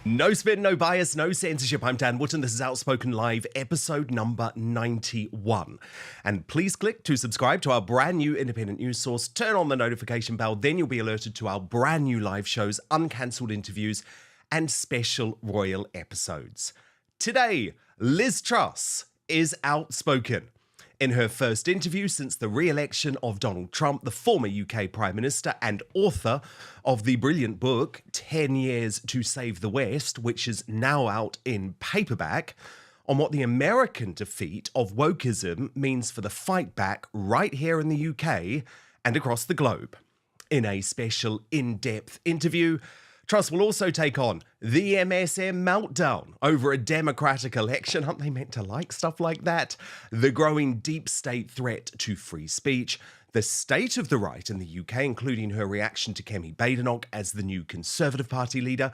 No spin, no bias, no censorship. I'm Dan Wootton. This is Outspoken Live, episode number 91. And please click to subscribe to our brand new independent news source. Turn on the notification bell, then you'll be alerted to our brand new live shows, uncancelled interviews, and special royal episodes. Today, Liz Truss is outspoken. In her first interview since the re-election of Donald Trump, the former UK Prime Minister and author of the brilliant book 10 Years to Save the West, which is now out in paperback, on what the American defeat of wokeism means for the fight back right here in the UK and across the globe. In a special in-depth interview, Truss will also take on the MSM meltdown over a democratic election. Aren't they meant to like stuff like that? The growing deep state threat to free speech, the state of the right in the UK, including her reaction to Kemi Badenoch as the new Conservative Party leader,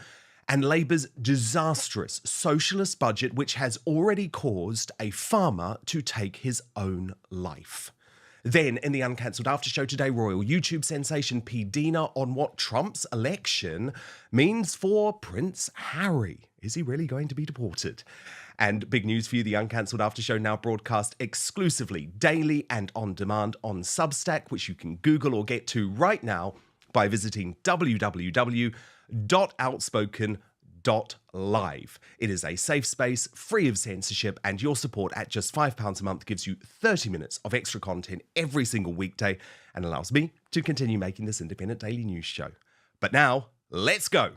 and Labour's disastrous socialist budget, which has already caused a farmer to take his own life. Then, in the Uncancelled Aftershow today, royal YouTube sensation P-Dina on what Trump's election means for Prince Harry. Is he really going to be deported? And big news for you, the Uncancelled Aftershow now broadcast exclusively, daily and on demand on Substack, which you can Google or get to right now by visiting www.outspoken.live. It is a safe space, free of censorship, and your support at just £5 a month gives you 30 minutes of extra content every single weekday and allows me to continue making this independent daily news show. But now, let's go.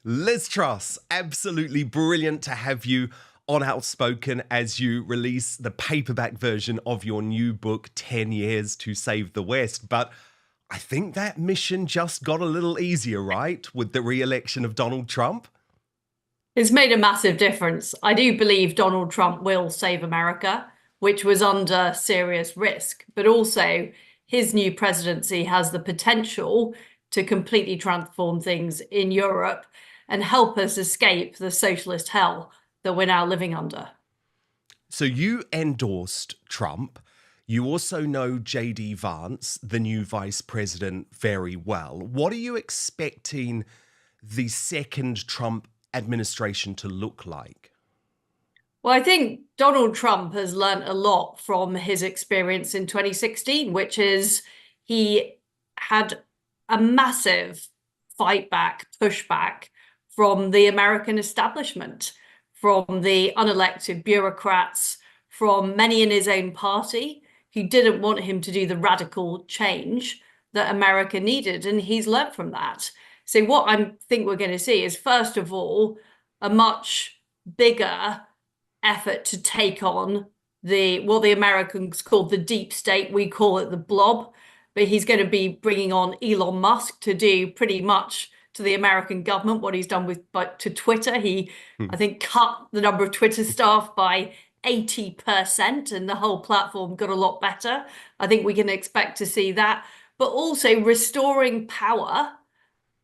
Liz Truss, absolutely brilliant to have you on Outspoken as you release the paperback version of your new book, 10 Years to Save the West. But I think that mission just got a little easier, right, with the re-election of Donald Trump? It's made a massive difference. I do believe Donald Trump will save America, which was under serious risk, but also his new presidency has the potential to completely transform things in Europe and help us escape the socialist hell that we're now living under. So you endorsed Trump. You also know J.D. Vance, the new vice president, very well. What are you expecting the second Trump administration to look like? Well, I think Donald Trump has learned a lot from his experience in 2016, which is he had a massive fight back, pushback from the American establishment, from the unelected bureaucrats, from many in his own party who didn't want him to do the radical change that America needed. And he's learned from that. So what I think we're going to see is, first of all, a much bigger effort to take on what the Americans call the deep state. We call it the blob. But he's going to be bringing on Elon Musk to do pretty much to the American government what he's done to Twitter. He, I think, cut the number of Twitter staff by 80% and the whole platform got a lot better. I think we can expect to see that, but also restoring power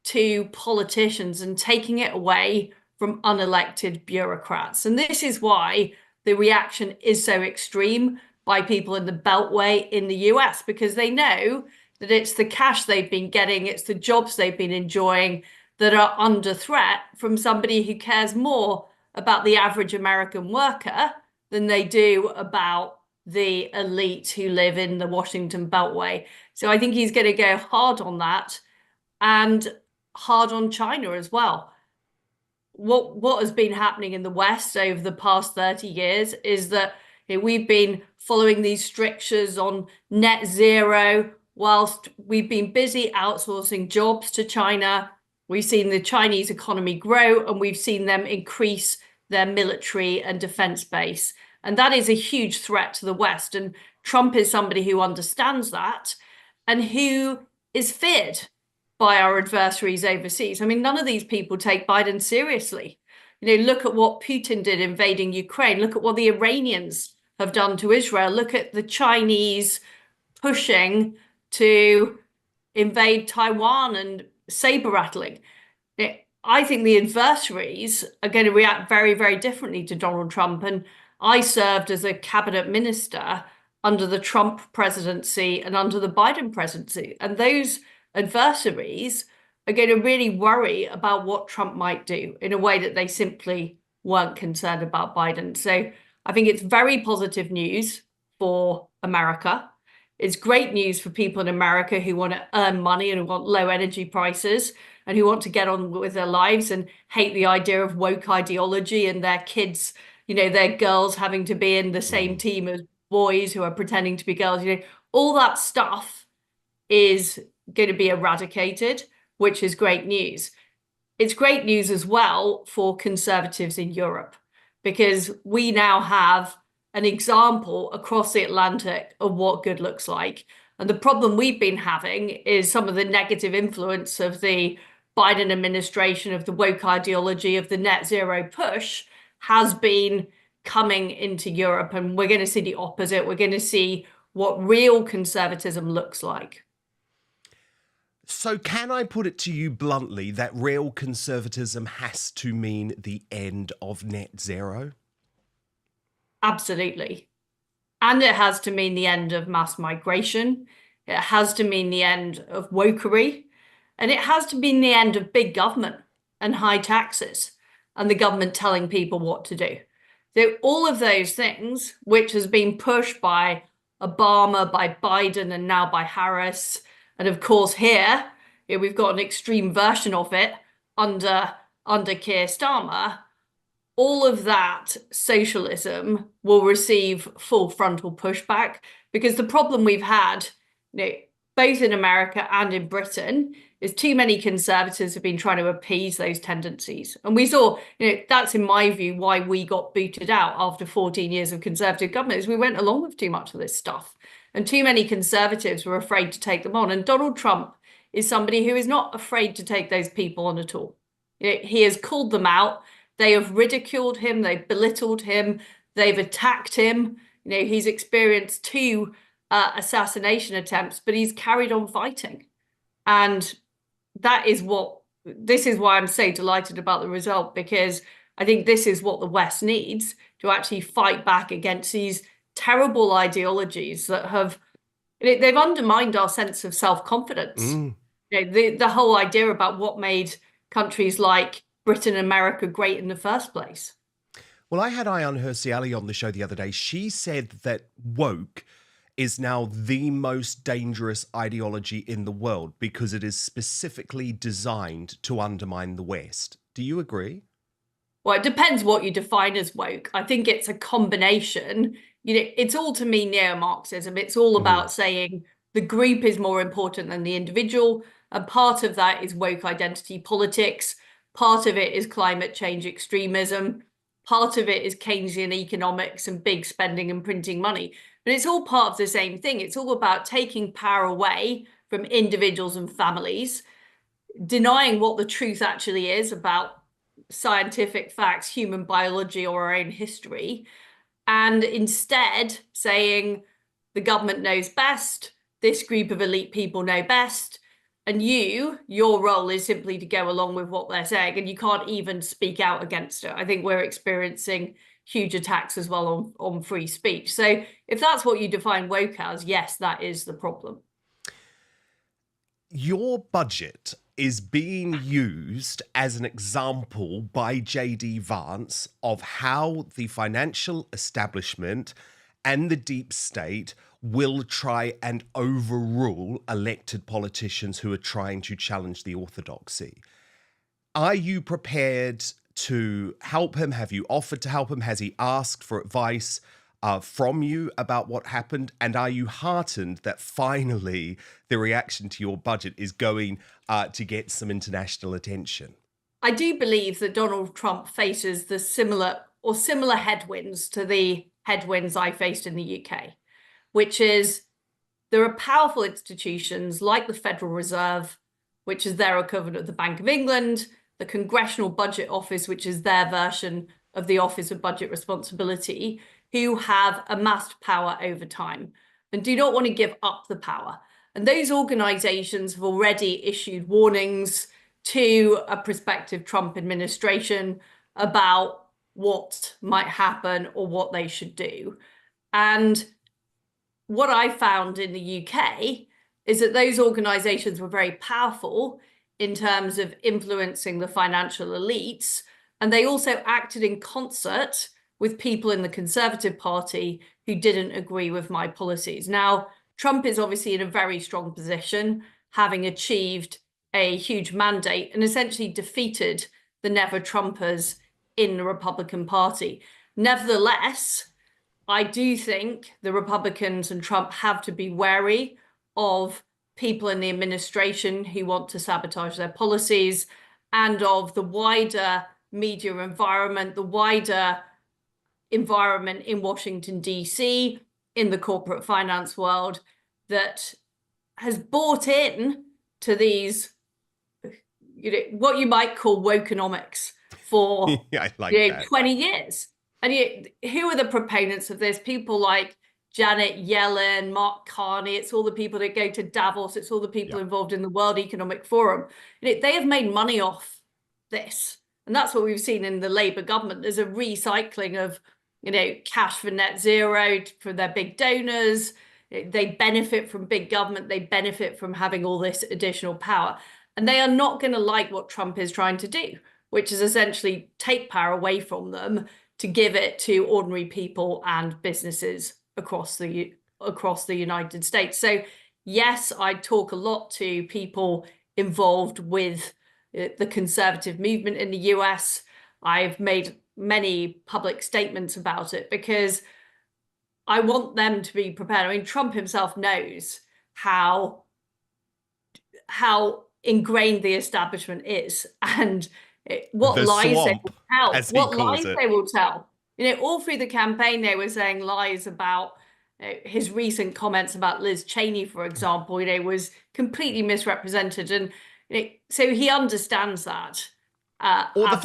to politicians and taking it away from unelected bureaucrats. And this is why the reaction is so extreme by people in the Beltway in the US, because they know that it's the cash they've been getting, it's the jobs they've been enjoying that are under threat from somebody who cares more about the average American worker than they do about the elite who live in the Washington Beltway. So I think he's going to go hard on that and hard on China as well. What has been happening in the West over the past 30 years is that we've been following these strictures on net zero, whilst we've been busy outsourcing jobs to China. We've seen the Chinese economy grow and we've seen them increase their military and defense base. And that is a huge threat to the West. And Trump is somebody who understands that and who is feared by our adversaries overseas. I mean, none of these people take Biden seriously. Look at what Putin did invading Ukraine. Look at what the Iranians have done to Israel. Look at the Chinese pushing to invade Taiwan and saber rattling. I think the adversaries are going to react very, very differently to Donald Trump. And I served as a cabinet minister under the Trump presidency and under the Biden presidency. And those adversaries are going to really worry about what Trump might do in a way that they simply weren't concerned about Biden. So I think it's very positive news for America. It's great news for people in America who want to earn money and who want low energy prices and who want to get on with their lives and hate the idea of woke ideology and their kids, their girls having to be in the same team as boys who are pretending to be girls. All that stuff is going to be eradicated, which is great news. It's great news as well for conservatives in Europe, because we now have an example across the Atlantic of what good looks like. And the problem we've been having is some of the negative influence of the Biden administration, of the woke ideology, of the net zero push has been coming into Europe. And we're going to see the opposite. We're going to see what real conservatism looks like. So can I put it to you bluntly that real conservatism has to mean the end of net zero? Absolutely. And it has to mean the end of mass migration. It has to mean the end of wokery. And it has to mean the end of big government and high taxes and the government telling people what to do. So all of those things, which has been pushed by Obama, by Biden, and now by Harris, and of course here, we've got an extreme version of it under Keir Starmer. All of that socialism will receive full frontal pushback, because the problem we've had, both in America and in Britain, is too many conservatives have been trying to appease those tendencies. And we saw, that's in my view why we got booted out after 14 years of conservative government, is we went along with too much of this stuff. And too many conservatives were afraid to take them on. And Donald Trump is somebody who is not afraid to take those people on at all. He has called them out. They have ridiculed him. They've belittled him. They've attacked him. He's experienced 2 assassination attempts, but he's carried on fighting. And this is why I'm so delighted about the result, because I think this is what the West needs to actually fight back against these terrible ideologies that they've undermined our sense of self-confidence. The whole idea about what made countries like Britain and America great in the first place. Well, I had Ayaan Hirsi Ali on the show the other day. She said that woke is now the most dangerous ideology in the world because it is specifically designed to undermine the West. Do you agree? Well, it depends what you define as woke. I think it's a combination. It's all, to me, neo-Marxism. It's all about saying the group is more important than the individual. And part of that is woke identity politics. Part of it is climate change extremism. Part of it is Keynesian economics and big spending and printing money. But it's all part of the same thing. It's all about taking power away from individuals and families, denying what the truth actually is about scientific facts, human biology, or our own history, and instead saying the government knows best, this group of elite people know best, and your role is simply to go along with what they're saying, and you can't even speak out against it. I think we're experiencing huge attacks as well on free speech. So if that's what you define woke as, yes, that is the problem. Your budget is being used as an example by JD Vance of how the financial establishment and the deep state will try and overrule elected politicians who are trying to challenge the orthodoxy. Are you prepared to help him? Have you offered to help him? Has he asked for advice from you about what happened? And are you heartened that finally the reaction to your budget is going to get some international attention? I do believe that Donald Trump faces the similar headwinds to the headwinds I faced in the UK, which is there are powerful institutions like the Federal Reserve, which is their equivalent of the Bank of England, the Congressional Budget Office, which is their version of the Office of Budget Responsibility, who have amassed power over time and do not want to give up the power. And those organizations have already issued warnings to a prospective Trump administration about what might happen or what they should do. And what I found in the UK is that those organizations were very powerful in terms of influencing the financial elites. And they also acted in concert with people in the Conservative Party who didn't agree with my policies. Now, Trump is obviously in a very strong position, having achieved a huge mandate and essentially defeated the Never Trumpers in the Republican Party. Nevertheless, I do think the Republicans and Trump have to be wary of people in the administration who want to sabotage their policies, and of the wider media environment, the wider environment in Washington, D.C., in the corporate finance world, that has bought in to these, what you might call wokenomics for I like that. 20 years. And who are the proponents of this? People like Janet Yellen, Mark Carney. It's all the people that go to Davos. It's all the people involved in the World Economic Forum. They have made money off this. And that's what we've seen in the Labour government. There's a recycling of, cash for net zero for their big donors. They benefit from big government. They benefit from having all this additional power. And they are not going to like what Trump is trying to do, which is essentially take power away from them to give it to ordinary people and businesses across the United States. So yes, I talk a lot to people involved with the conservative movement in the US. I've made many public statements about it because I want them to be prepared. I mean, Trump himself knows how ingrained the establishment is, and what The lies swamp, they will tell. as he What calls lies it. they will tell. All through the campaign, they were saying lies about his recent comments about Liz Cheney, for example. Was completely misrepresented, and so he understands that. Or the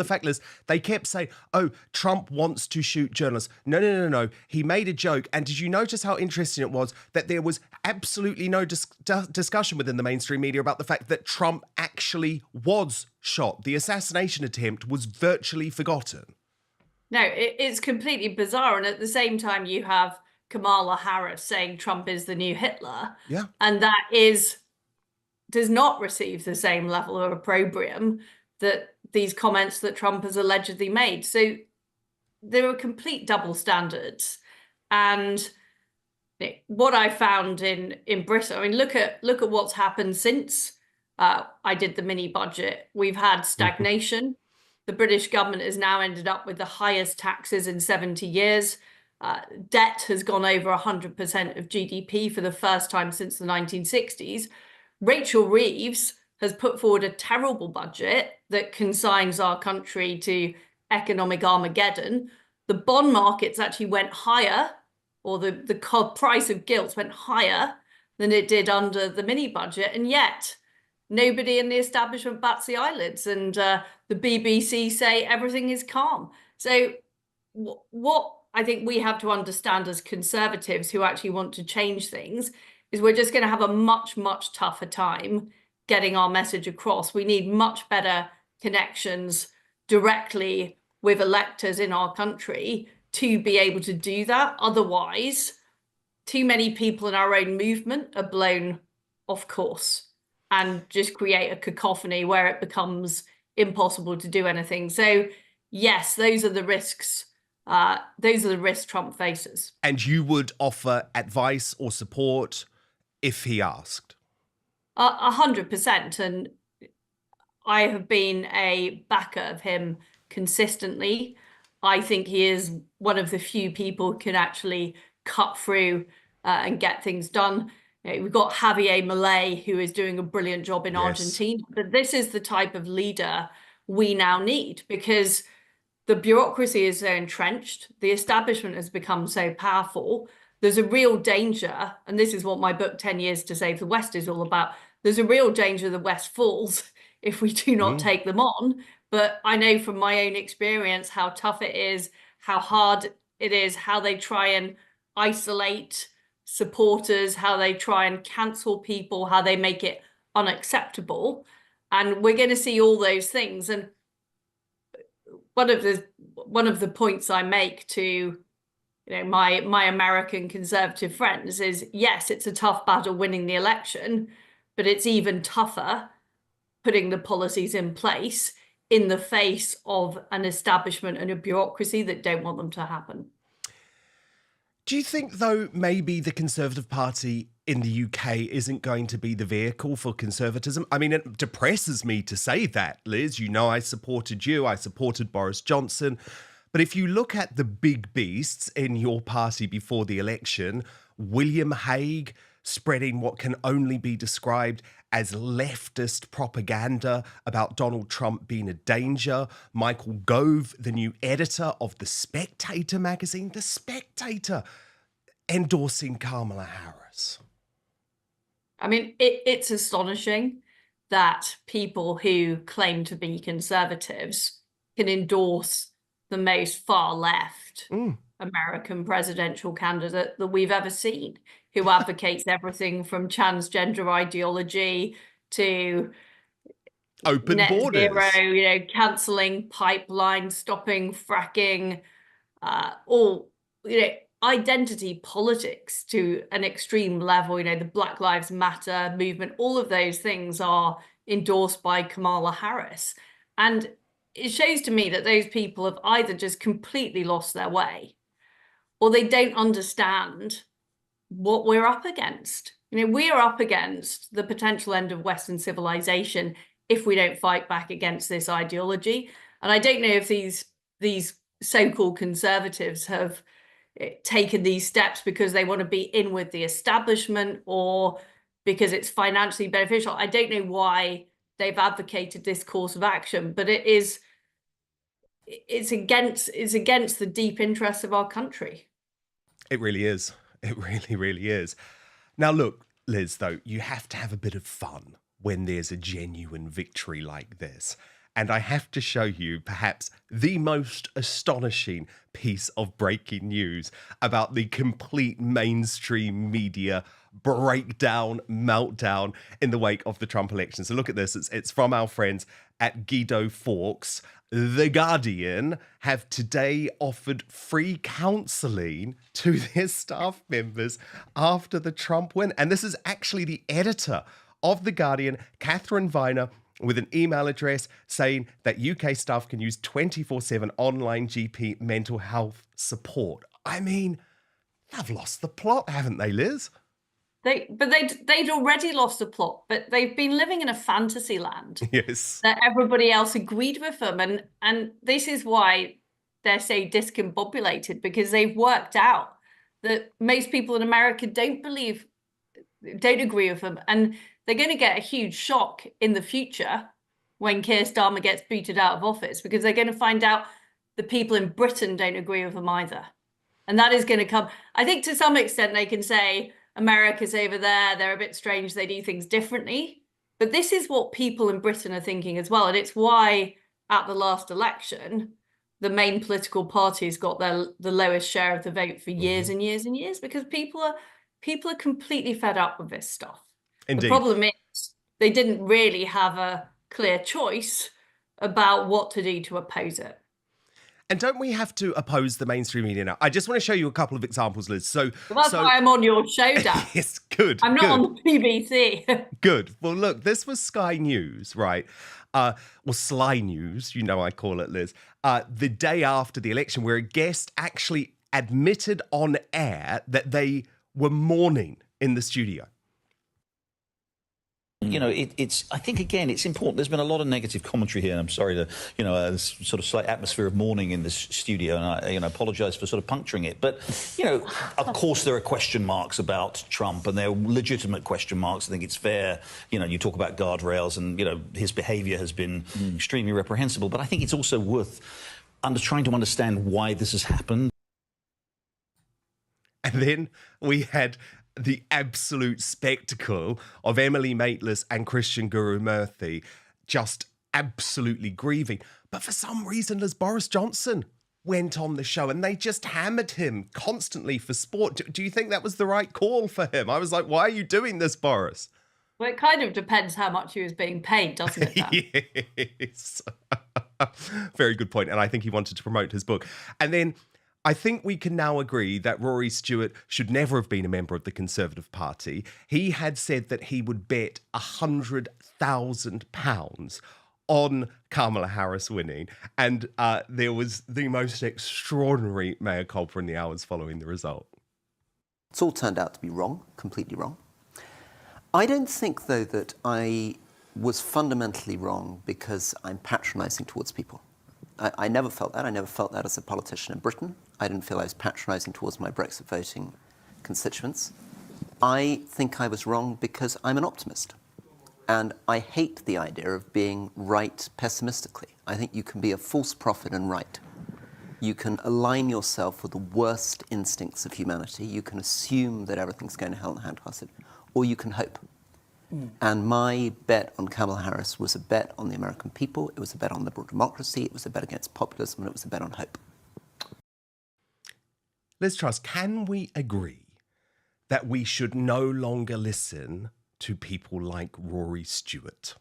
fact is, they kept saying, oh, Trump wants to shoot journalists. No. He made a joke. And did you notice how interesting it was that there was absolutely no discussion within the mainstream media about the fact that Trump actually was shot? The assassination attempt was virtually forgotten. No, it's completely bizarre. And at the same time, you have Kamala Harris saying Trump is the new Hitler. Yeah. And that does not receive the same level of opprobrium that these comments that Trump has allegedly made. So there are complete double standards. And what I found in Britain, I mean, look at what's happened since I did the mini budget. We've had stagnation. The British government has now ended up with the highest taxes in 70 years. Debt has gone over 100% of GDP for the first time since the 1960s. Rachel Reeves has put forward a terrible budget that consigns our country to economic Armageddon. The bond markets actually went higher, or the price of gilts went higher than it did under the mini budget. And yet nobody in the establishment bats the eyelids, and the BBC say everything is calm. So what I think we have to understand as conservatives who actually want to change things is we're just going to have a much, much tougher time getting our message across. We need much better connections directly with electors in our country to be able to do that. Otherwise, too many people in our own movement are blown off course and just create a cacophony where it becomes impossible to do anything. So yes, those are the risks. Those are the risks Trump faces. And you would offer advice or support if he asked? 100%. And I have been a backer of him consistently. I think he is one of the few people who can actually cut through and get things done. We've got Javier Milei, who is doing a brilliant job in Argentina. But this is the type of leader we now need, because the bureaucracy is so entrenched. The establishment has become so powerful. There's a real danger, and this is what my book 10 Years to Save the West is all about. There's a real danger the West falls if we do not take them on. But I know from my own experience how tough it is, how hard it is, how they try and isolate supporters, how they try and cancel people, how they make it unacceptable. And we're going to see all those things. And one of the points I make to my American conservative friends is, yes, it's a tough battle winning the election, but it's even tougher putting the policies in place in the face of an establishment and a bureaucracy that don't want them to happen. Do you think, though, maybe the Conservative Party in the UK isn't going to be the vehicle for conservatism? I mean, it depresses me to say that, Liz. You know, I supported you. I supported Boris Johnson. But if you look at the big beasts in your party before the election, William Hague spreading what can only be described as leftist propaganda about Donald Trump being a danger, Michael Gove, the new editor of The Spectator magazine, The Spectator, endorsing Kamala Harris. I mean, it's astonishing that people who claim to be conservatives can endorse the most far left American presidential candidate that we've ever seen, who advocates everything from transgender ideology to open net borders, zero, cancelling pipelines, stopping fracking, all, identity politics to an extreme level. The Black Lives Matter movement, all of those things are endorsed by Kamala Harris. And it shows to me that those people have either just completely lost their way or they don't understand what we're up against. We are up against the potential end of Western civilization if we don't fight back against this ideology. And I don't know if these so-called conservatives have taken these steps because they want to be in with the establishment or because it's financially beneficial. I don't know why they've advocated this course of action, but it's against the deep interests of our country. It really is. It really, really is. Now, look, Liz, though, you have to have a bit of fun when there's a genuine victory like this. And I have to show you perhaps the most astonishing piece of breaking news about the complete mainstream media breakdown, meltdown in the wake of the Trump election. So look at this. It's from our friends at Guido Fawkes. The Guardian have today offered free counselling to their staff members after the Trump win. And this is actually the editor of The Guardian, Catherine Viner, with an email address saying that UK staff can use 24/7 online GP mental health support. I mean, they've lost the plot, haven't they, Liz? They'd already lost the plot, but they've been living in a fantasy land. Yes. That everybody else agreed with them. And this is why they're so discombobulated, because they've worked out that most people in America don't agree with them. And they're going to get a huge shock in the future when Keir Starmer gets booted out of office, because they're going to find out the people in Britain don't agree with them either. And that is going to come. I think to some extent they can say, America's over there, they're a bit strange, they do things differently. But this is what people in Britain are thinking as well. And it's why at the last election, the main political parties got the lowest share of the vote for years and years and years, because people are completely fed up with this stuff. Indeed. The problem is they didn't really have a clear choice about what to do to oppose it. And don't we have to oppose the mainstream media now? I just want to show you a couple of examples, Liz. Well, that's why I'm on your show, Dan. Yes, good. I'm not on the BBC. Good. Well, look, this was Sky News, right? Well, Sly News, I call it, Liz. The day after the election, where a guest actually admitted on air that they were mourning in the studio. I think, again, it's important. There's been a lot of negative commentary here, and I'm sorry to, this sort of slight atmosphere of mourning in this studio, and I apologise for sort of puncturing it. But, of course, there are question marks about Trump, and they're legitimate question marks. I think it's fair. You talk about guardrails, and, his behaviour has been extremely reprehensible. But I think it's also worth trying to understand why this has happened. And then we had the absolute spectacle of Emily Maitlis and Christian Guru-Murthy just absolutely grieving. But for some reason, as Boris Johnson went on the show and they just hammered him constantly for sport. Do you think that was the right call for him? I was like, why are you doing this, Boris? Well, it kind of depends how much he was being paid, doesn't it, Dan? Yes. Very good point. And I think he wanted to promote his book. And then I think we can now agree that Rory Stewart should never have been a member of the Conservative Party. He had said that he would bet £100,000 on Kamala Harris winning. And there was the most extraordinary mea culpa in the hours following the result. It's all turned out to be wrong, completely wrong. I don't think, though, that I was fundamentally wrong because I'm patronising towards people. I never felt that. I never felt that as a politician in Britain. I didn't feel I was patronising towards my Brexit voting constituents. I think I was wrong because I'm an optimist. And I hate the idea of being right pessimistically. I think you can be a false prophet and right. You can align yourself with the worst instincts of humanity. You can assume that everything's going to hell in a handbasket, or you can hope. And my bet on Kamala Harris was a bet on the American people. It was a bet on liberal democracy. It was a bet against populism, and it was a bet on hope. Liz Truss, can we agree that we should no longer listen to people like Rory Stewart?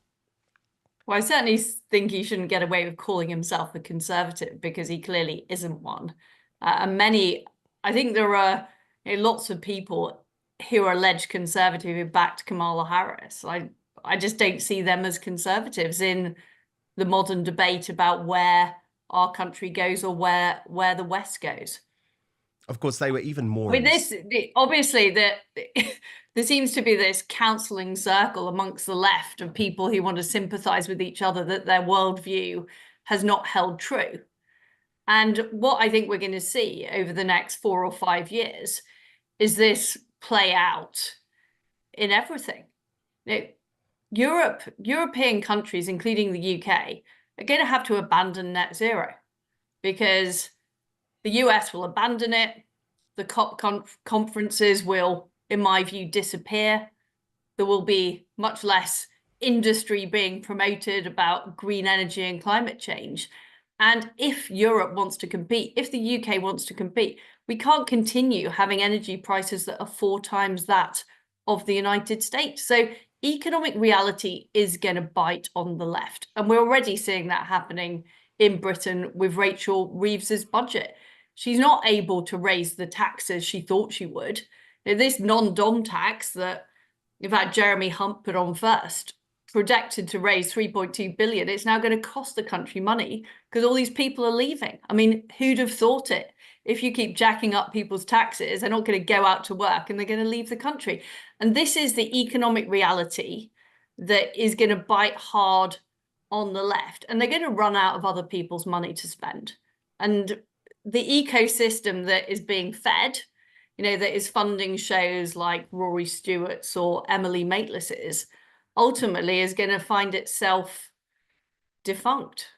Well, I certainly think he shouldn't get away with calling himself a Conservative because he clearly isn't one. And I think there are lots of people who are alleged Conservative who backed Kamala Harris. I just don't see them as Conservatives in the modern debate about where our country goes or where the West goes. Of course, they were even more... Obviously, there seems to be this counselling circle amongst the left of people who want to sympathise with each other that their worldview has not held true. And what I think we're going to see over the next 4 or 5 years is this play out in everything. European countries, including the UK, are going to have to abandon net zero because the US will abandon it. The COP conferences will, in my view, disappear. There will be much less industry being promoted about green energy and climate change. And if Europe wants to compete, if the UK wants to compete, we can't continue having energy prices that are 4 times that of the United States. So economic reality is going to bite on the left. And we're already seeing that happening in Britain with Rachel Reeves's budget. She's not able to raise the taxes she thought she would. This non-dom tax that, in fact, Jeremy Hunt put on first, projected to raise 3.2 billion. It's now going to cost the country money because all these people are leaving. I mean, who'd have thought it? If you keep jacking up people's taxes, they're not going to go out to work and they're going to leave the country. And this is the economic reality that is going to bite hard on the left. And they're going to run out of other people's money to spend. And the ecosystem that is being fed, that is funding shows like Rory Stewart's or Emily Maitlis's, ultimately is going to find itself defunct.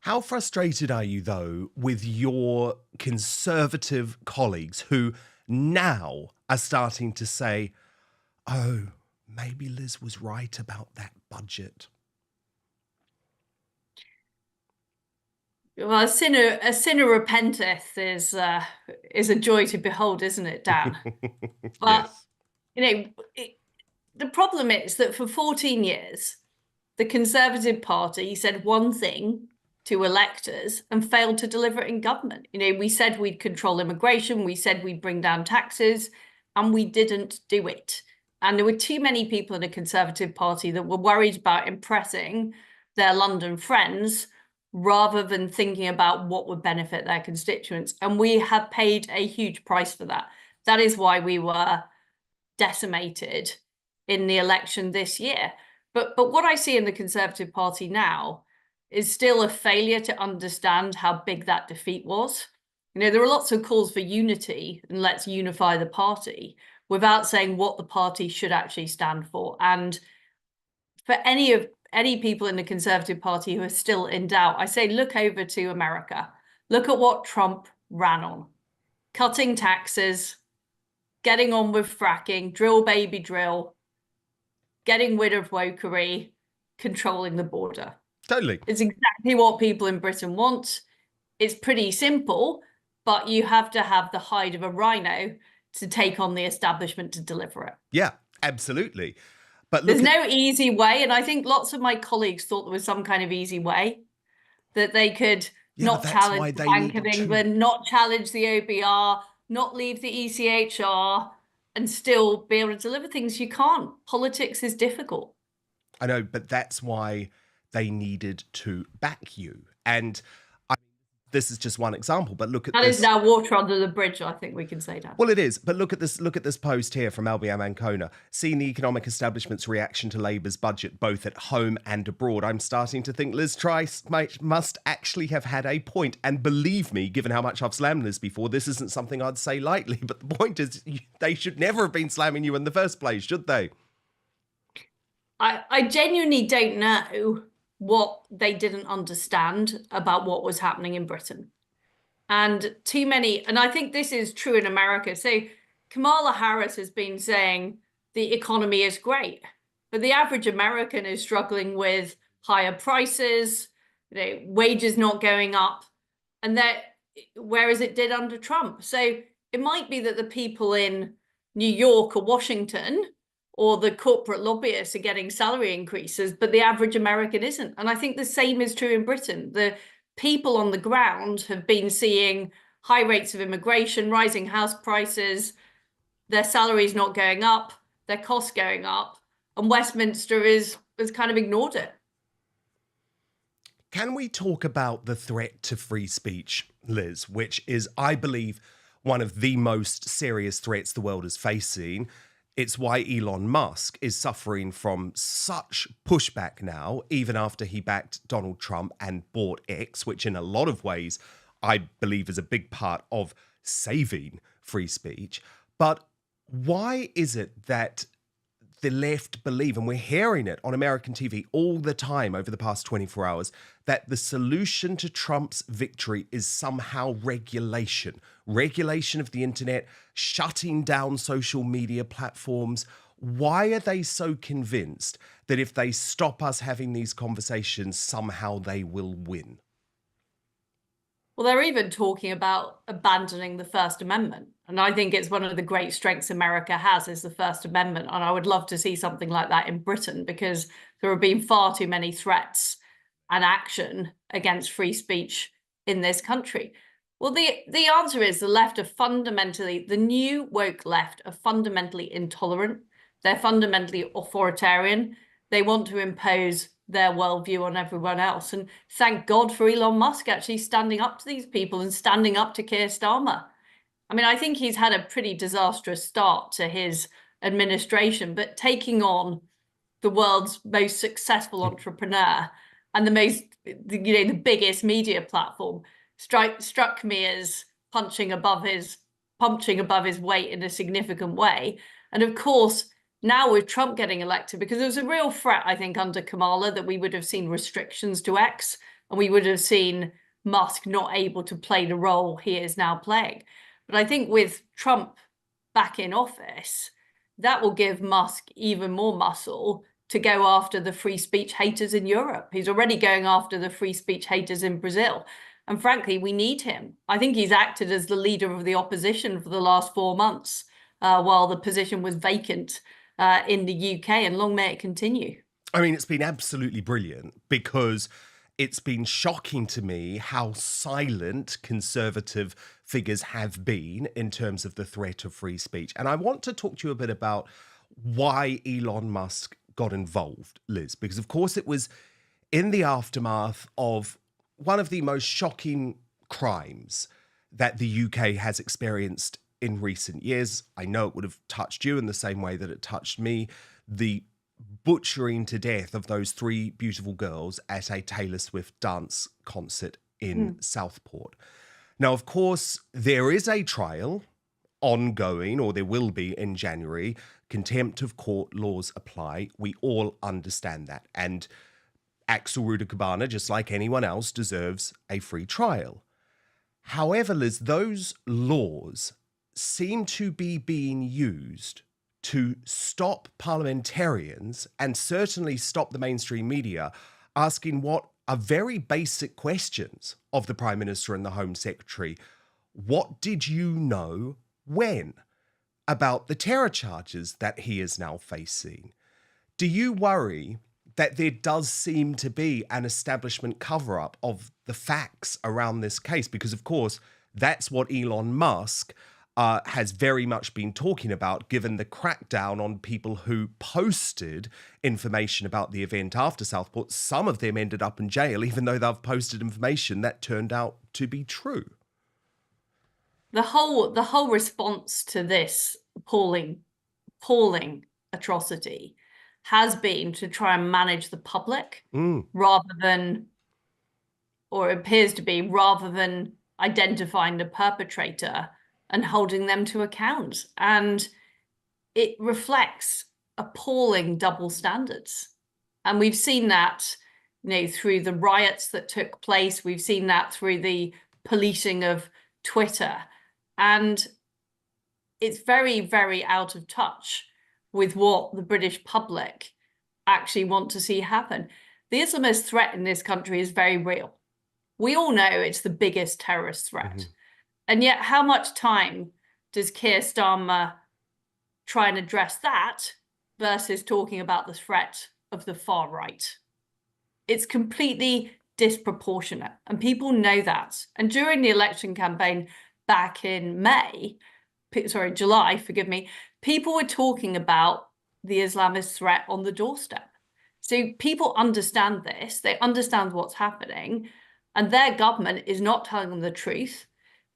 How frustrated are you, though, with your Conservative colleagues who now are starting to say, oh, maybe Liz was right about that budget? Well, a sinner repenteth is a joy to behold, isn't it, Dan? But Yes. The problem is that for 14 years, the Conservative Party said one thing to electors and failed to deliver it in government. We said we'd control immigration, we said we'd bring down taxes, and we didn't do it. And there were too many people in the Conservative Party that were worried about impressing their London friends rather than thinking about what would benefit their constituents. And we have paid a huge price for that. That is why we were decimated in the election this year. But what I see in the Conservative Party now is still a failure to understand how big that defeat was. There are lots of calls for unity and let's unify the party without saying what the party should actually stand for. And for any people in the Conservative Party who are still in doubt, I say look over to America. Look at what Trump ran on. Cutting taxes, getting on with fracking, drill baby drill, getting rid of wokery, controlling the border. Totally. It's exactly what people in Britain want. It's pretty simple, but you have to have the hide of a rhino to take on the establishment to deliver it. Yeah, absolutely. But there's no easy way. And I think lots of my colleagues thought there was some kind of easy way that they could not but that's why challenge the they Bank of needed to. England, not challenge the OBR, not leave the ECHR, and still be able to deliver things. You can't. Politics is difficult. I know, but that's why they needed to back you. And this is just one example, but look at That this. is now water under the bridge, I think we can say, Dan. Well, it is, but look at this post here from LBM Ancona. Seeing the economic establishment's reaction to Labour's budget, both at home and abroad, I'm starting to think Liz Truss must actually have had a point. And believe me, given how much I've slammed Liz before, this isn't something I'd say lightly. But the point is, they should never have been slamming you in the first place, should they? I genuinely don't know what they didn't understand about what was happening in Britain. And too many, and I think this is true in America. So Kamala Harris has been saying the economy is great, but the average American is struggling with higher prices, wages not going up, and that whereas it did under Trump. So it might be that the people in New York or Washington or the corporate lobbyists are getting salary increases, but the average American isn't. And I think the same is true in Britain. The people on the ground have been seeing high rates of immigration, rising house prices, their salaries not going up, their costs going up, and Westminster has kind of ignored it. Can we talk about the threat to free speech, Liz, which is, I believe, one of the most serious threats the world is facing? It's why Elon Musk is suffering from such pushback now, even after he backed Donald Trump and bought X, which in a lot of ways I believe is a big part of saving free speech. But why is it that the left believe, and we're hearing it on American TV all the time over the past 24 hours, that the solution to Trump's victory is somehow regulation of the internet, shutting down social media platforms? Why are they so convinced that if they stop us having these conversations, somehow they will win? Well, they're even talking about abandoning the First Amendment. And I think it's one of the great strengths America has is the First Amendment. And I would love to see something like that in Britain, because there have been far too many threats and action against free speech in this country. Well, the answer is the left are fundamentally, the new woke left are fundamentally intolerant. They're fundamentally authoritarian. They want to impose their worldview on everyone else. And thank God for Elon Musk actually standing up to these people and standing up to Keir Starmer. I mean, I think he's had a pretty disastrous start to his administration, but taking on the world's most successful entrepreneur and the biggest media platform struck me as punching above his weight in a significant way. And of course, now with Trump getting elected, because there was a real threat, I think, under Kamala that we would have seen restrictions to X and we would have seen Musk not able to play the role he is now playing. But I think with Trump back in office, that will give Musk even more muscle to go after the free speech haters in Europe. He's already going after the free speech haters in Brazil. And frankly, we need him. I think he's acted as the leader of the opposition for the last 4 months while the position was vacant in the UK, and long may it continue. I mean, it's been absolutely brilliant, because it's been shocking to me how silent conservative figures have been in terms of the threat of free speech. And I want to talk to you a bit about why Elon Musk got involved, Liz, because of course it was in the aftermath of one of the most shocking crimes that the UK has experienced in recent years. I know it would have touched you in the same way that it touched me. The butchering to death of those 3 beautiful girls at a Taylor Swift dance concert in Southport. Now, of course, there is a trial ongoing, or there will be in January. Contempt of court laws apply. We all understand that. And Axel Rudakabana, just like anyone else, deserves a free trial. However, Liz, those laws seem to be being used to stop parliamentarians, and certainly stop the mainstream media, asking what are very basic questions of the Prime Minister and the Home Secretary. What did you know when about the terror charges that he is now facing? Do you worry that there does seem to be an establishment cover-up of the facts around this case, because, of course, that's what Elon Musk has very much been talking about, given the crackdown on people who posted information about the event after Southport. Some of them ended up in jail, even though they've posted information that turned out to be true. The whole response to this appalling atrocity has been to try and manage the public rather than, or it appears to be, rather than identifying the perpetrator and holding them to account. And it reflects appalling double standards. And we've seen that, through the riots that took place. We've seen that through the policing of Twitter. And it's very, very out of touch with what the British public actually want to see happen. The Islamist threat in this country is very real. We all know it's the biggest terrorist threat. Mm-hmm. And yet, how much time does Keir Starmer try and address that versus talking about the threat of the far right? It's completely disproportionate, and people know that. And during the election campaign back in July, forgive me, people were talking about the Islamist threat on the doorstep. So people understand this, they understand what's happening, and their government is not telling them the truth.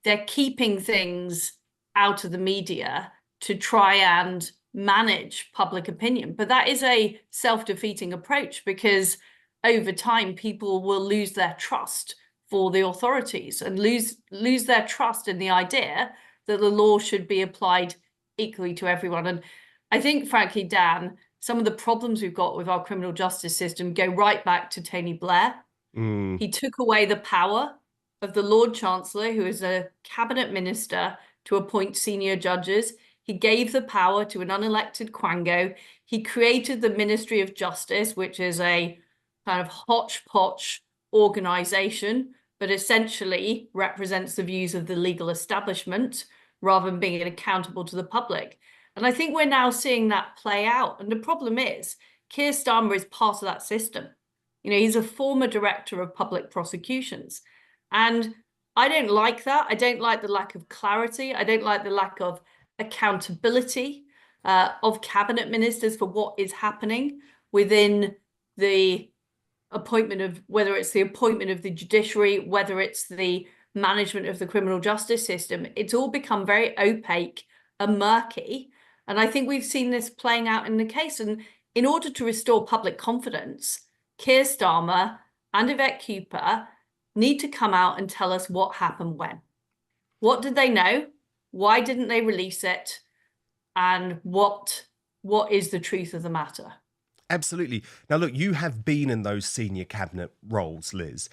They're keeping things out of the media to try and manage public opinion. But that is a self-defeating approach, because over time, people will lose their trust for the authorities and lose their trust in the idea that the law should be applied equally to everyone. And I think, frankly, Dan, some of the problems we've got with our criminal justice system go right back to Tony Blair. He took away the power of the Lord Chancellor, who is a cabinet minister, to appoint senior judges. He gave the power to an unelected quango. He created the Ministry of Justice, which is a kind of hodgepodge organization, but essentially represents the views of the legal establishment rather than being accountable to the public. And I think we're now seeing that play out. And the problem is, Keir Starmer is part of that system. He's a former director of public prosecutions. And I don't like that. I don't like the lack of clarity. I don't like the lack of accountability of cabinet ministers for what is happening within the appointment of, whether it's the appointment of the judiciary, whether it's the management of the criminal justice system. It's all become very opaque and murky. And I think we've seen this playing out in the case. And in order to restore public confidence, Keir Starmer and Yvette Cooper need to come out and tell us what happened when. What did they know? Why didn't they release it? And what is the truth of the matter? Absolutely. Now, look, you have been in those senior cabinet roles, Liz.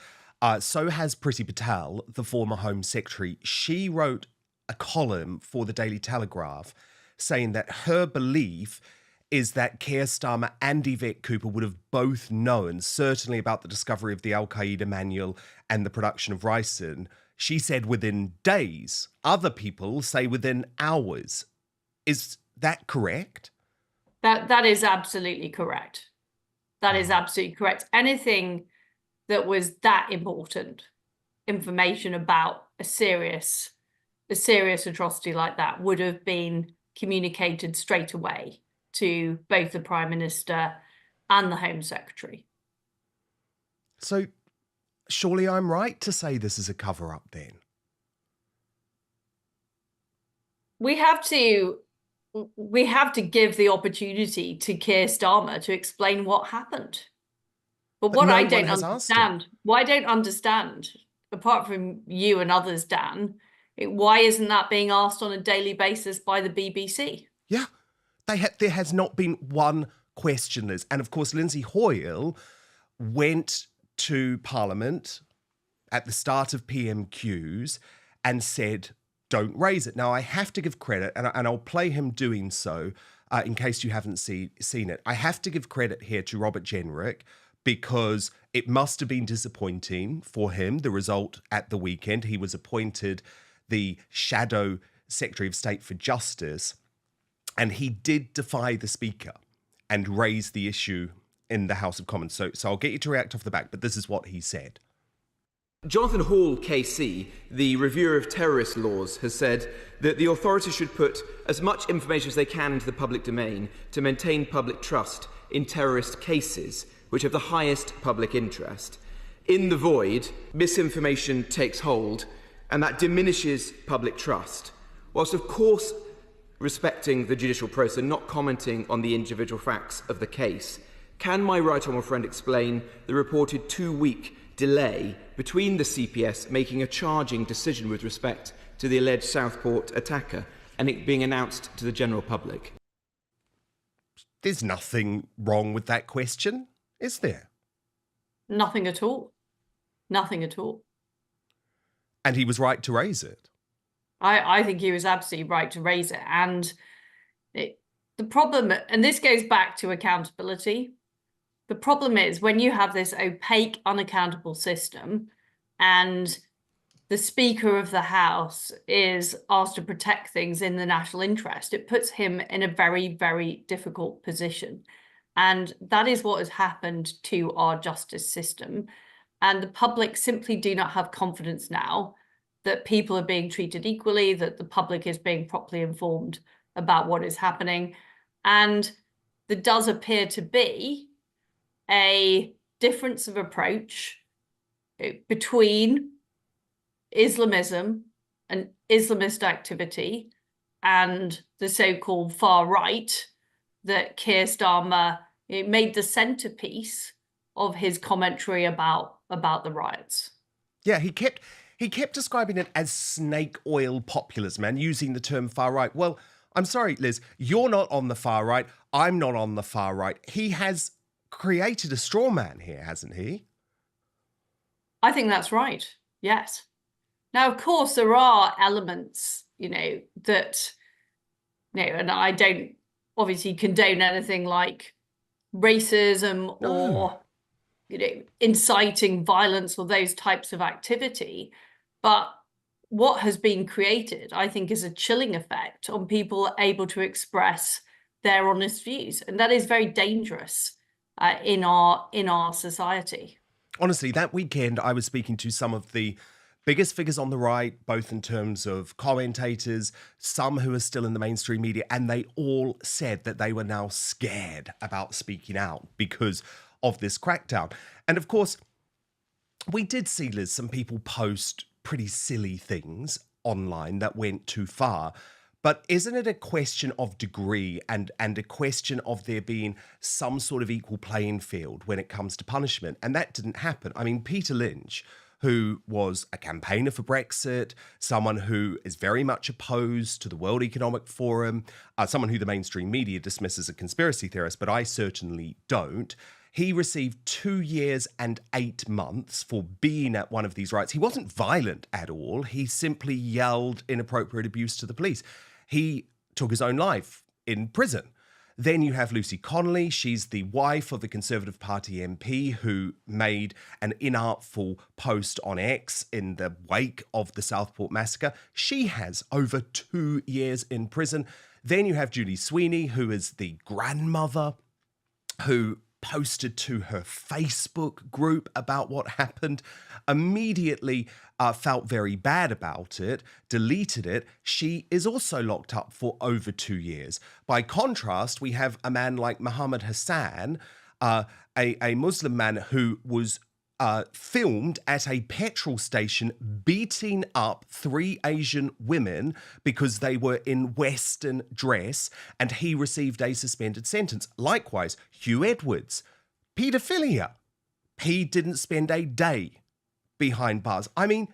So has Priti Patel, the former Home Secretary. She wrote a column for the Daily Telegraph saying that her belief is that Keir Starmer and Yvette Cooper would have both known, certainly about the discovery of the Al-Qaeda manual and the production of ricin. She said within days. Other people say within hours. Is that correct? That is absolutely correct. That is absolutely correct. Anything that was that important information about a serious atrocity like that would have been communicated straight away to both the Prime Minister and the Home Secretary. So surely I'm right to say this is a cover-up then? We have to give the opportunity to Keir Starmer to explain what happened. But what I don't understand, apart from you and others, Dan, why isn't that being asked on a daily basis by the BBC? Yeah, there has not been one question, Liz. And of course, Lindsay Hoyle went to Parliament at the start of PMQs and said, don't raise it. Now, I have to give credit, and I'll play him doing so in case you haven't seen it. I have to give credit here to Robert Jenrick, because it must have been disappointing for him, the result at the weekend. He was appointed the Shadow Secretary of State for Justice, and he did defy the Speaker and raise the issue in the House of Commons. So I'll get you to react off the back, but this is what he said. Jonathan Hall, KC, the reviewer of terrorist laws, has said that the authorities should put as much information as they can into the public domain to maintain public trust in terrorist cases, which have the highest public interest. In the void, misinformation takes hold, and that diminishes public trust, whilst of course respecting the judicial process and not commenting on the individual facts of the case. Can my right honourable friend explain the reported 2-week delay between the CPS making a charging decision with respect to the alleged Southport attacker and it being announced to the general public? There's nothing wrong with that question, is there? Nothing at all. Nothing at all. And he was right to raise it. I think he was absolutely right to raise it. And the problem, and this goes back to accountability, the problem is when you have this opaque, unaccountable system and the Speaker of the House is asked to protect things in the national interest, it puts him in a very, very difficult position. And that is what has happened to our justice system. And the public simply do not have confidence now that people are being treated equally, that the public is being properly informed about what is happening. And there does appear to be a difference of approach between Islamism and Islamist activity and the so-called far right that Keir Starmer made the centerpiece of his commentary about the riots. Yeah, he kept describing it as snake oil populism and using the term far right. Well, I'm sorry, Liz, you're not on the far right. I'm not on the far right. He has created a straw man here, hasn't he? I think that's right. Yes. Now, of course, there are elements, that, and I don't obviously condone anything like racism or, inciting violence or those types of activity. But what has been created, I think, is a chilling effect on people able to express their honest views. And that is very dangerous in our society. Honestly, that weekend I was speaking to some of the biggest figures on the right, both in terms of commentators, some who are still in the mainstream media, and they all said that they were now scared about speaking out because of this crackdown. And of course, we did see, Liz, some people post pretty silly things online that went too far. But isn't it a question of degree and a question of there being some sort of equal playing field when it comes to punishment? And that didn't happen. I mean, Peter Lynch, who was a campaigner for Brexit, someone who is very much opposed to the World Economic Forum, someone who the mainstream media dismisses as a conspiracy theorist, but I certainly don't. He received 2 years and 8 months for being at one of these riots. He wasn't violent at all. He simply yelled inappropriate abuse to the police. He took his own life in prison. Then you have Lucy Connolly. She's the wife of the Conservative Party MP who made an inartful post on X in the wake of the Southport massacre. She has over 2 years in prison. Then you have Julie Sweeney, who is the grandmother who posted to her Facebook group about what happened, immediately felt very bad about it, deleted it. She is also locked up for over 2 years. By contrast, we have a man like Mohammed Hassan, a Muslim man who was filmed at a petrol station beating up 3 Asian women because they were in Western dress, and he received a suspended sentence. Likewise, Hugh Edwards, paedophilia. He didn't spend a day behind bars. I mean,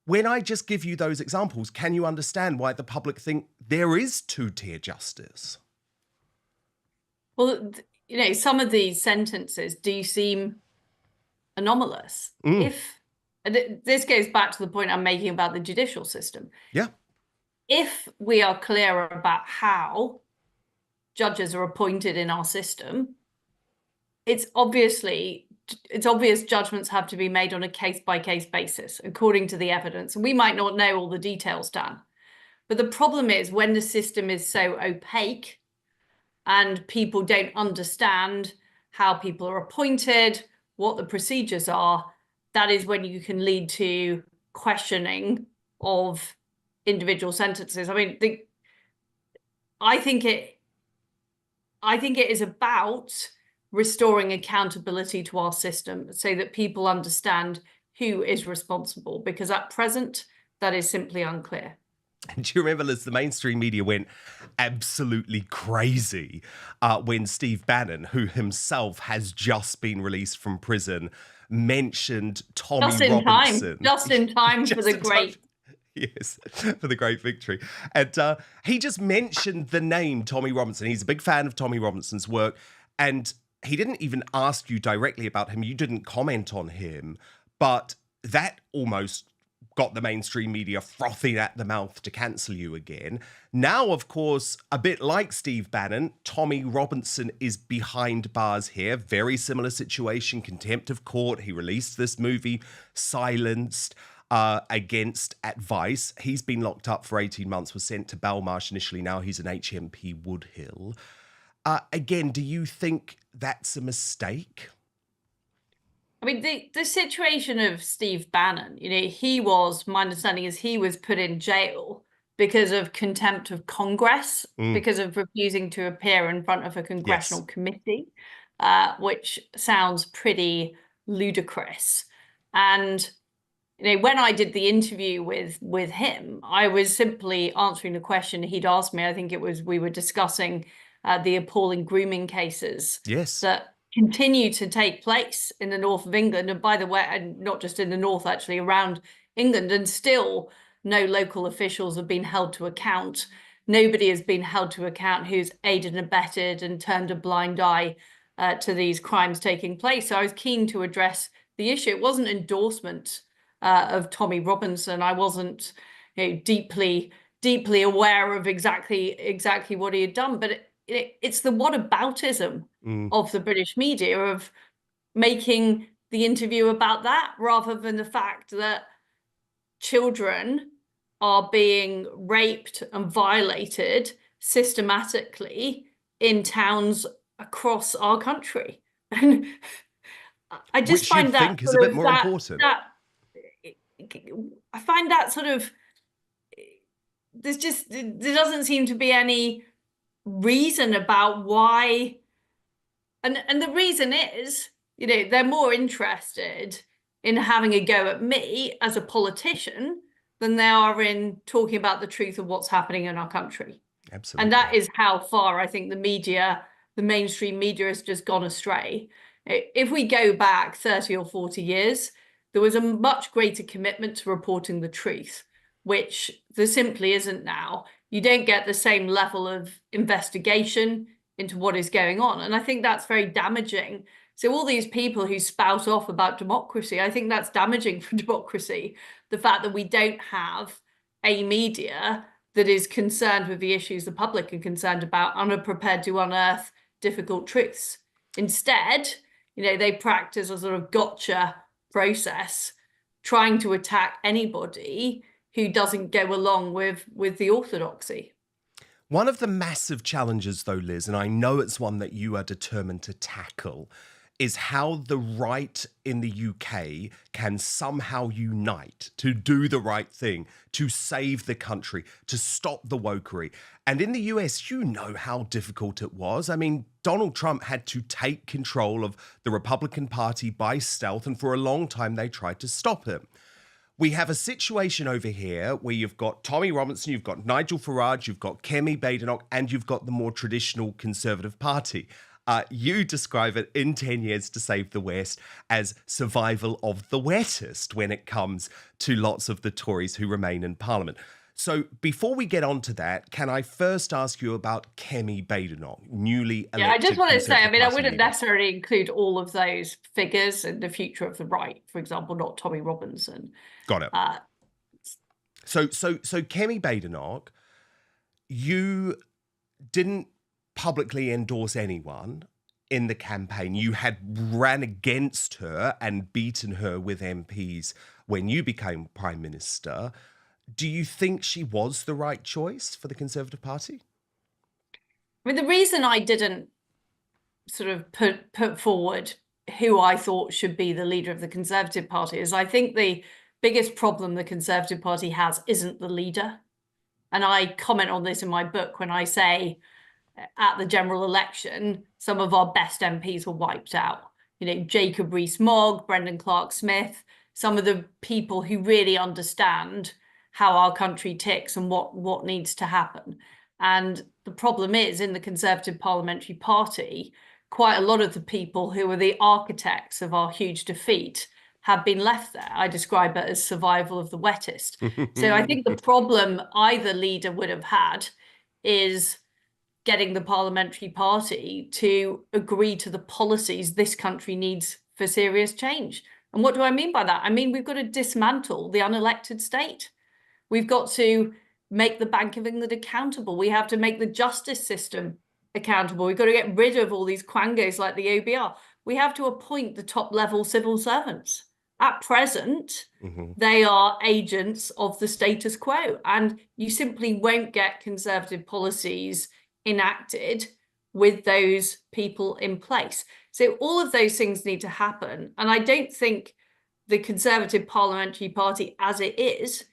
when I just give you those examples, can you understand why the public think there is two-tier justice? Well, some of these sentences do seem anomalous. This goes back to the point I'm making about the judicial system. Yeah. If we are clear about how judges are appointed in our system, it's obvious judgments have to be made on a case-by-case basis, according to the evidence. And we might not know all the details, Dan. But the problem is when the system is so opaque and people don't understand how people are appointed, what the procedures are, that is when you can lead to questioning of individual sentences. I mean, I think it is about restoring accountability to our system so that people understand who is responsible, because at present, that is simply unclear. Do you remember, Liz, the mainstream media went absolutely crazy when Steve Bannon, who himself has just been released from prison, mentioned Tommy Robinson. Just in time for the great. Yes, for the great victory. And he just mentioned the name Tommy Robinson. He's a big fan of Tommy Robinson's work. And he didn't even ask you directly about him. You didn't comment on him. But that almost got the mainstream media frothing at the mouth to cancel you again. Now, of course, a bit like Steve Bannon, Tommy Robinson is behind bars here. Very similar situation, contempt of court. He released this movie, Silenced, against advice. He's been locked up for 18 months, was sent to Belmarsh initially. Now he's an HMP Woodhill. Again, do you think that's a mistake? I mean, the situation of Steve Bannon, he was, my understanding is he was put in jail because of contempt of Congress, because of refusing to appear in front of a congressional committee, which sounds pretty ludicrous. And when I did the interview with him, I was simply answering the question he'd asked me. I think it was, we were discussing the appalling grooming cases that continue to take place in the north of England. And by the way, and not just in the north, actually around England, and still no local officials have been held to account. Nobody has been held to account who's aided and abetted and turned a blind eye to these crimes taking place. So I was keen to address the issue. It wasn't endorsement of Tommy Robinson. I wasn't deeply aware of exactly what he had done, but it's the whataboutism of the British media of making the interview about that rather than the fact that children are being raped and violated systematically in towns across our country. And I just find that think is a bit more important. I find that sort of, there doesn't seem to be any reason about why, and the reason is, they're more interested in having a go at me as a politician than they are in talking about the truth of what's happening in our country. Absolutely. And that is how far I think the mainstream media has just gone astray. If we go back 30 or 40 years, there was a much greater commitment to reporting the truth, which there simply isn't now. You don't get the same level of investigation into what is going on. And I think that's very damaging. So all these people who spout off about democracy, I think that's damaging for democracy. The fact that we don't have a media that is concerned with the issues the public are concerned about and are prepared to unearth difficult truths. Instead, they practice a sort of gotcha process, trying to attack anybody who doesn't go along with the orthodoxy. One of the massive challenges, though, Liz, and I know it's one that you are determined to tackle, is how the right in the UK can somehow unite to do the right thing, to save the country, to stop the wokery. And in the US, you know how difficult it was. I mean, Donald Trump had to take control of the Republican Party by stealth, and for a long time they tried to stop him. We have a situation over here where you've got Tommy Robinson, you've got Nigel Farage, you've got Kemi Badenoch, and you've got the more traditional Conservative Party. You describe it in 10 Years to Save the West as survival of the wettest when it comes to lots of the Tories who remain in Parliament. So before we get on to that, can I first ask you about Kemi Badenoch, newly elected? Yeah, I just want to say, I wouldn't leader. necessarily include all of those figures in the future of the right, for example, not Tommy Robinson. Got it. So Kemi Badenoch, you didn't publicly endorse anyone in the campaign. You had ran against her and beaten her with MPs when you became Prime Minister. Do you think she was the right choice for the Conservative Party? I mean, the reason I didn't sort of put forward who I thought should be the leader of the Conservative Party is I think the biggest problem the Conservative Party has isn't the leader. And I comment on this in my book when I say at the general election, some of our best MPs were wiped out. Jacob Rees-Mogg, Brendan Clark-Smith, some of the people who really understand how our country ticks and what needs to happen. And the problem is, in the Conservative Parliamentary Party, quite a lot of the people who were the architects of our huge defeat have been left there. I describe it as survival of the wettest. So I think the problem either leader would have had is getting the parliamentary party to agree to the policies this country needs for serious change. And what do I mean by that? I mean, we've got to dismantle the unelected state. We've got to make the Bank of England accountable. We have to make the justice system accountable. We've got to get rid of all these quangos like the OBR. We have to appoint the top level civil servants. At present, they are agents of the status quo, and you simply won't get Conservative policies enacted with those people in place. So all of those things need to happen. And I don't think the Conservative Parliamentary Party as it is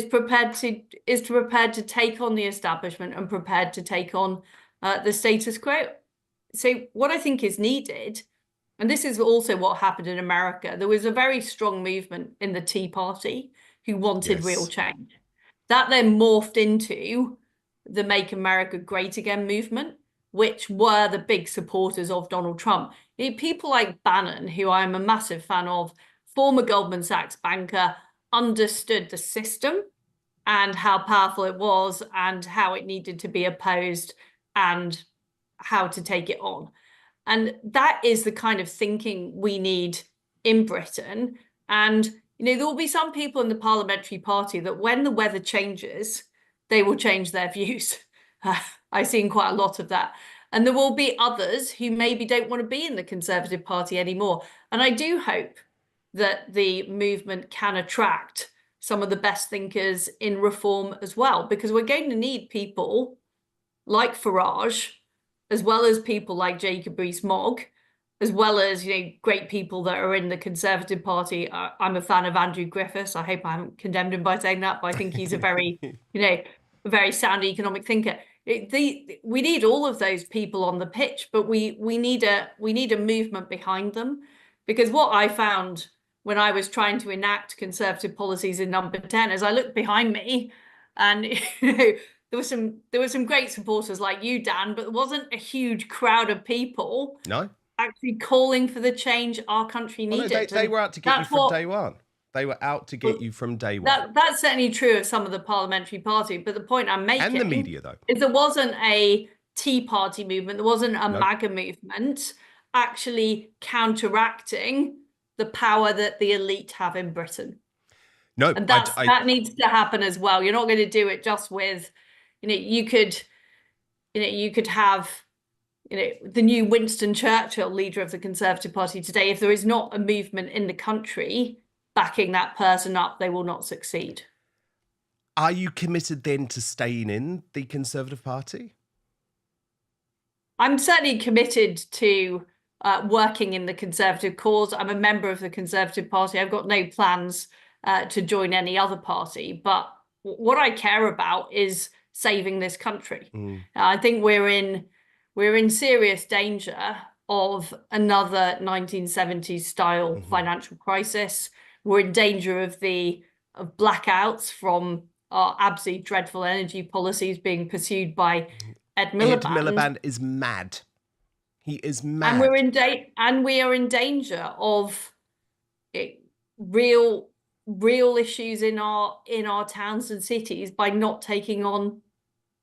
prepared to take on the establishment and prepared to take on the status quo. So what I think is needed, and this is also what happened in America, there was a very strong movement in the Tea Party who wanted real change. That then morphed into the Make America Great Again movement, which were the big supporters of Donald Trump. People like Bannon, who I'm a massive fan of, former Goldman Sachs banker, understood the system and how powerful it was and how it needed to be opposed and how to take it on. And that is the kind of thinking we need in Britain. And, there will be some people in the parliamentary party that when the weather changes, they will change their views. I've seen quite a lot of that. And there will be others who maybe don't want to be in the Conservative Party anymore. And I do hope that the movement can attract some of the best thinkers in reform as well, because we're going to need people like Farage, as well as people like Jacob Rees-Mogg, as well as great people that are in the Conservative Party. I'm a fan of Andrew Griffiths. I hope I haven't condemned him by saying that, but I think he's a very, a very sound economic thinker. We need all of those people on the pitch, but we need a movement behind them, because what I found when I was trying to enact Conservative policies in Number 10 is I looked behind me, and there were some great supporters like you, Dan, but there wasn't a huge crowd of people actually calling for the change our country needed. No, they were out to get you from day one. They were out to get you from day one. That's certainly true of some of the parliamentary party, but the point I'm making, and the media, though, is there wasn't a Tea Party movement, there wasn't a MAGA movement actually counteracting the power that the elite have in Britain. No, and that needs to happen as well. You're not going to do it just with, you could have, the new Winston Churchill, leader of the Conservative Party today. If there is not a movement in the country backing that person up, they will not succeed. Are you committed then to staying in the Conservative Party? I'm certainly committed to working in the Conservative cause. I'm a member of the Conservative Party. I've got no plans to join any other party. But what I care about is saving this country. I think we're in serious danger of another 1970s style financial crisis. We're in danger of blackouts from our absolutely dreadful energy policies being pursued by Ed Miliband. Ed Miliband is mad. He is mad. And we are in danger of real issues in our towns and cities by not taking on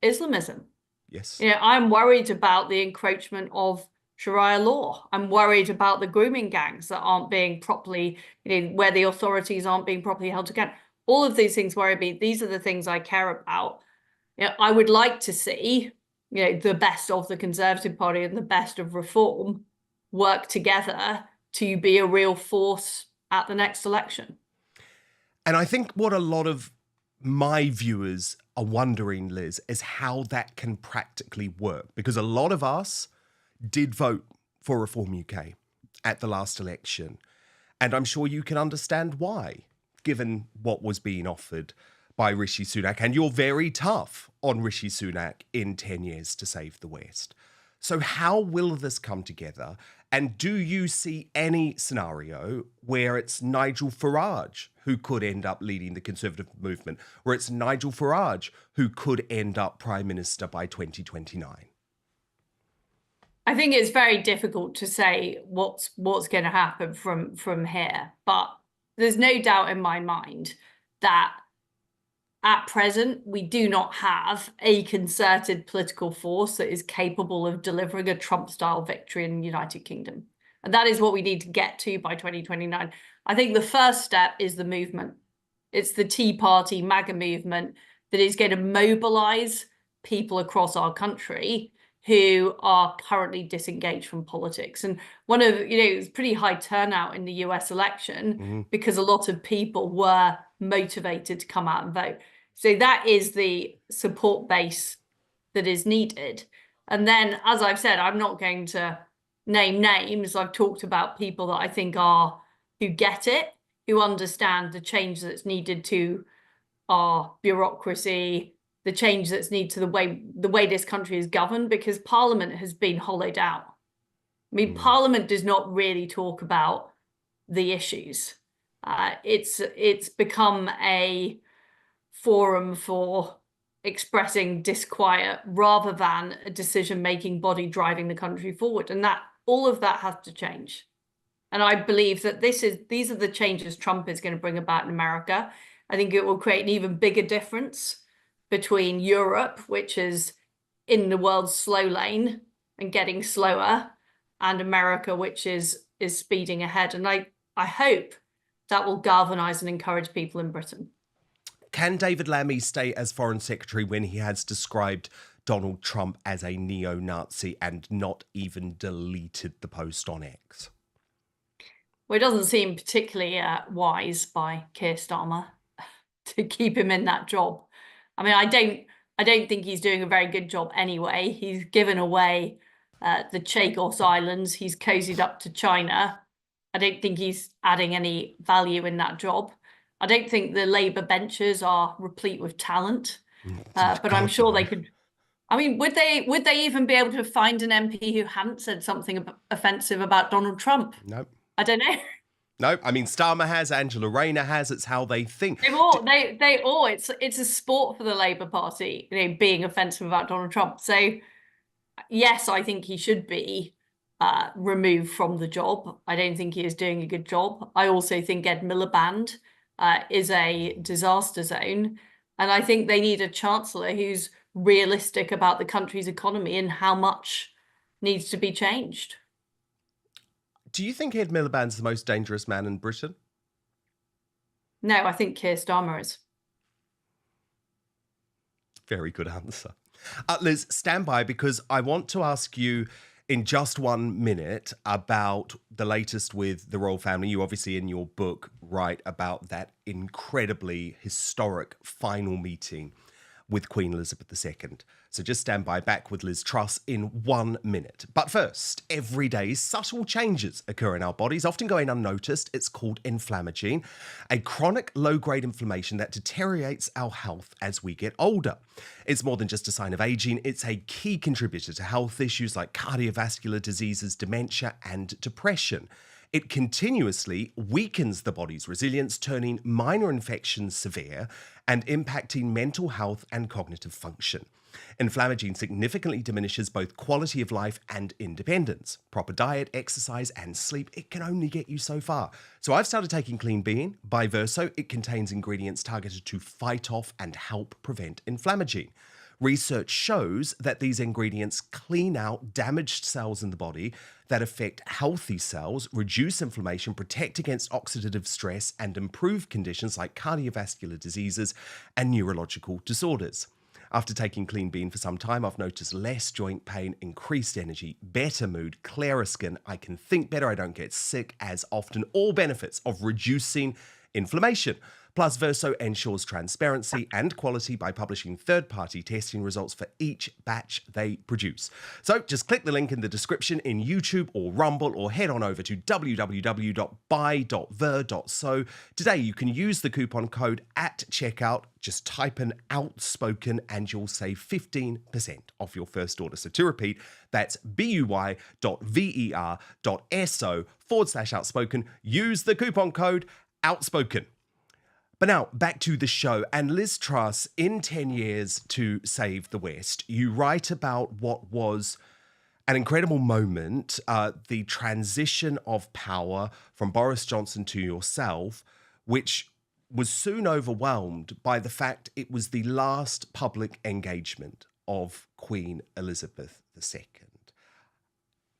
Islamism. Yes. I'm worried about the encroachment of Sharia law. I'm worried about the grooming gangs that aren't being properly, where the authorities aren't being properly held to account. All of these things worry me. These are the things I care about. I would like to see, the best of the Conservative Party and the best of reform work together to be a real force at the next election. And I think what a lot of my viewers are wondering, Liz, is how that can practically work. Because a lot of us did vote for Reform UK at the last election. And I'm sure you can understand why, given what was being offered by Rishi Sunak. And you're very tough on Rishi Sunak in 10 years to save the West. So how will this come together? And do you see any scenario where it's Nigel Farage who could end up leading the Conservative movement, where it's Nigel Farage who could end up Prime Minister by 2029? I think it's very difficult to say what's going to happen from here, but there's no doubt in my mind that at present we do not have a concerted political force that is capable of delivering a Trump-style victory in the United Kingdom. And that is what we need to get to by 2029. I think the first step is the movement. It's the Tea Party MAGA movement that is going to mobilize people across our country who are currently disengaged from politics. And it was pretty high turnout in the US election because a lot of people were motivated to come out and vote. So that is the support base that is needed. And then, as I've said, I'm not going to name names. I've talked about people that I think who get it, who understand the change that's needed to our bureaucracy, the change that's needed to the way this country is governed, because Parliament has been hollowed out. I mean, Parliament does not really talk about the issues. It's become a forum for expressing disquiet rather than a decision-making body driving the country forward, and that all of that has to change. And I believe that these are the changes Trump is going to bring about in America. I think it will create an even bigger difference between Europe, which is in the world's slow lane and getting slower, and America, which is speeding ahead. And I hope that will galvanize and encourage people in Britain. Can David Lamy stay as Foreign Secretary when he has described Donald Trump as a neo-Nazi and not even deleted the post on X? Well, it doesn't seem particularly wise by Keir Starmer to keep him in that job. I mean, I don't think he's doing a very good job anyway. He's given away the Chagos Islands. He's cozied up to China. I don't think he's adding any value in that job. I don't think the Labour benches are replete with talent, but I'm sure they could. I mean, would they even be able to find an MP who hadn't said something offensive about Donald Trump? No. I don't know. No, I mean, Starmer has, Angela Rayner has. It's how they think. They all. It's a sport for the Labour Party, being offensive about Donald Trump. So, yes, I think he should be removed from the job. I don't think he is doing a good job. I also think Ed Miliband is a disaster zone. And I think they need a chancellor who's realistic about the country's economy and how much needs to be changed. Do you think Ed Miliband's the most dangerous man in Britain? No, I think Keir Starmer is. Very good answer. Liz, stand by, because I want to ask you in just 1 minute about the latest with the royal family. You obviously in your book write about that incredibly historic final meeting with Queen Elizabeth II. So just stand by, back with Liz Truss in 1 minute. But first, every day subtle changes occur in our bodies, often going unnoticed. It's called inflammagene, a chronic low-grade inflammation that deteriorates our health as we get older. It's more than just a sign of aging. It's a key contributor to health issues like cardiovascular diseases, dementia, and depression. It continuously weakens the body's resilience, turning minor infections severe and impacting mental health and cognitive function. Inflammagene significantly diminishes both quality of life and independence. Proper diet, exercise, and sleep, it can only get you so far. So I've started taking Clean Bean by Verso. It contains ingredients targeted to fight off and help prevent inflammagene. Research shows that these ingredients clean out damaged cells in the body that affect healthy cells, reduce inflammation, protect against oxidative stress, and improve conditions like cardiovascular diseases and neurological disorders. After taking Clean Bean for some time, I've noticed less joint pain, increased energy, better mood, clearer skin. I can think better. I don't get sick as often. All benefits of reducing inflammation. Plus, Verso ensures transparency and quality by publishing third-party testing results for each batch they produce. So just click the link in the description in YouTube or Rumble, or head on over to www.buy.ver.so. Today, you can use the coupon code at checkout. Just type in Outspoken and you'll save 15% off your first order. So to repeat, that's buy.ver.so/outspoken. Use the coupon code Outspoken. But now, back to the show. And Liz Truss, in 10 years to save the West, you write about what was an incredible moment, the transition of power from Boris Johnson to yourself, which was soon overwhelmed by the fact it was the last public engagement of Queen Elizabeth II.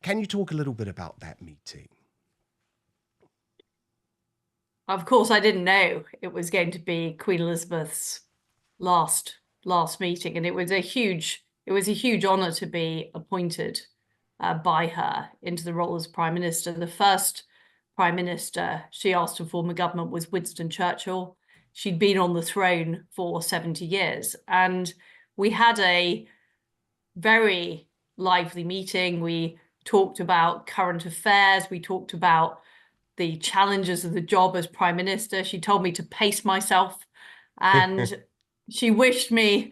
Can you talk a little bit about that meeting? Of course, I didn't know it was going to be Queen Elizabeth's last meeting, and it was a huge honour to be appointed by her into the role as Prime Minister. The first Prime Minister she asked to form a government was Winston Churchill. She'd been on the throne for 70 years, and we had a very lively meeting. We talked about current affairs. We talked about the challenges of the job as Prime Minister. She told me to pace myself, and she wished me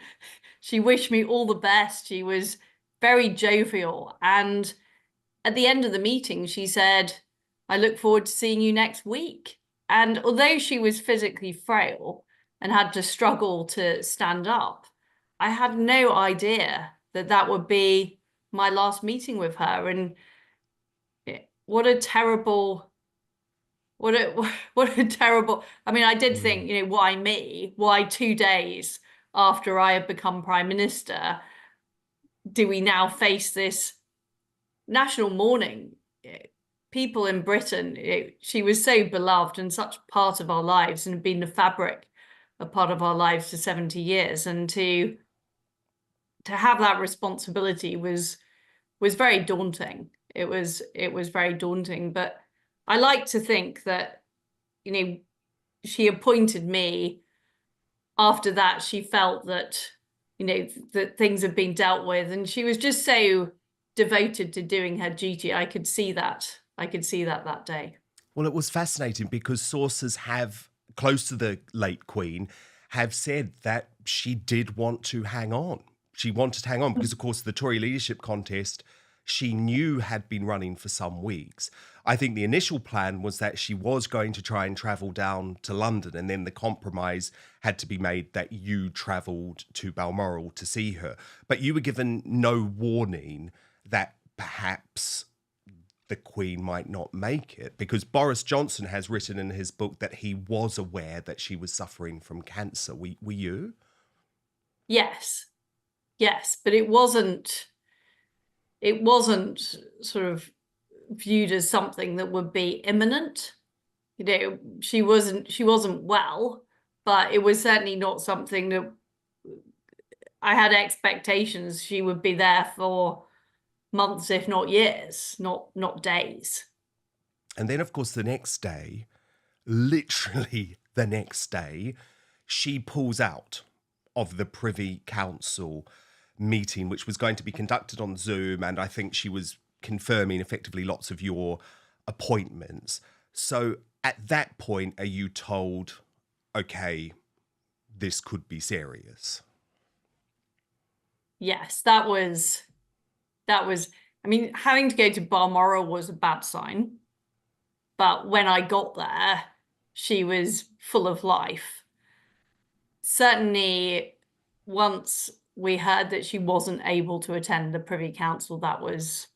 all the best. She was very jovial. And at the end of the meeting, she said, "I look forward to seeing you next week." And although she was physically frail and had to struggle to stand up, I had no idea that that would be my last meeting with her. And what a terrible, I mean, I did think, why me? Why 2 days after I had become Prime Minister do we now face this national mourning? People in Britain, she was so beloved and such part of our lives, and had been the fabric, a part of our lives for 70 years. And to have that responsibility was very daunting. It was very daunting, but I like to think that, she appointed me. After that, she felt that, that things had been dealt with, and she was just so devoted to doing her duty. I could see that that day. Well, it was fascinating because sources close to the late Queen have said that she did want to hang on. She wanted to hang on because, of course, the Tory leadership contest she knew had been running for some weeks. I think the initial plan was that she was going to try and travel down to London, and then the compromise had to be made that you travelled to Balmoral to see her. But you were given no warning that perhaps the Queen might not make it, because Boris Johnson has written in his book that he was aware that she was suffering from cancer. Were you? Yes, but it wasn't sort of viewed as something that would be imminent. She wasn't well, but it was certainly not something that I had expectations she would be there for months, if not years, not days. And then, of course, the next day, literally the next day, she pulls out of the Privy Council meeting, which was going to be conducted on Zoom, and I think she was confirming effectively lots of your appointments. So at that point, are you told, okay, this could be serious? Yes, that was, I mean, having to go to Balmoral was a bad sign. But when I got there, she was full of life. Certainly, once we heard that she wasn't able to attend the Privy Council, that was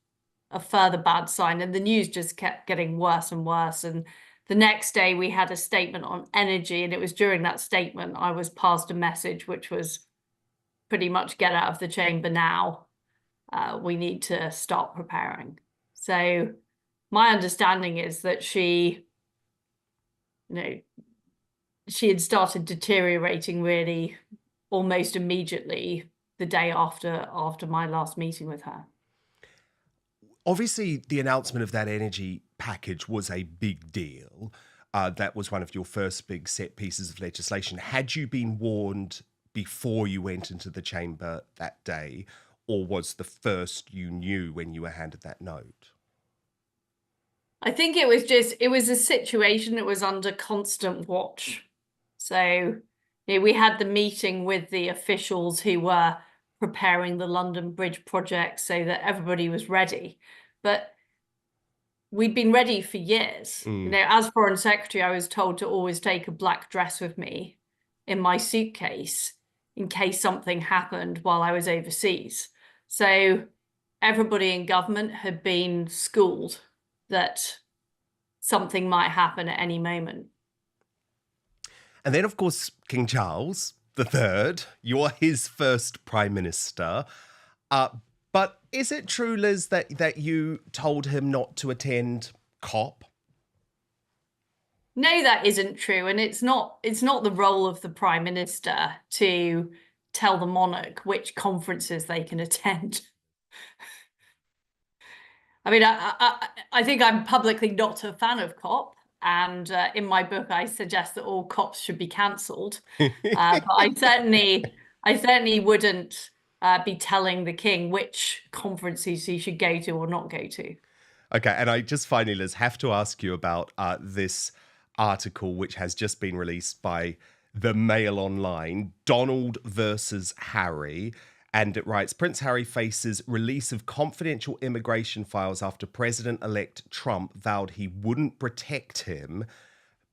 a further bad sign. And the news just kept getting worse and worse. And the next day we had a statement on energy. And it was during that statement I was passed a message, which was pretty much get out of the chamber now. We need to start preparing. So my understanding is that she had started deteriorating really almost immediately the day after my last meeting with her. Obviously, the announcement of that energy package was a big deal. that was one of your first big set pieces of legislation. Had you been warned before you went into the chamber that day, or was the first you knew when you were handed that note? I think it was a situation that was under constant watch. So we had the meeting with the officials who were preparing the London Bridge project so that everybody was ready. But we'd been ready for years. As Foreign Secretary, I was told to always take a black dress with me in my suitcase in case something happened while I was overseas. So everybody in government had been schooled that something might happen at any moment. And then, of course, King Charles III, you're his first prime minister. But is it true, Liz, that you told him not to attend COP? No, that isn't true. And it's not the role of the prime minister to tell the monarch which conferences they can attend. I mean, I think I'm publicly not a fan of COP. And in my book, I suggest that all COPs should be cancelled. But I certainly wouldn't be telling the king which conferences he should go to or not go to. Okay, and I just finally, Liz, have to ask you about this article which has just been released by the Mail Online, Donald versus Harry. And it writes, Prince Harry faces release of confidential immigration files after President-elect Trump vowed he wouldn't protect him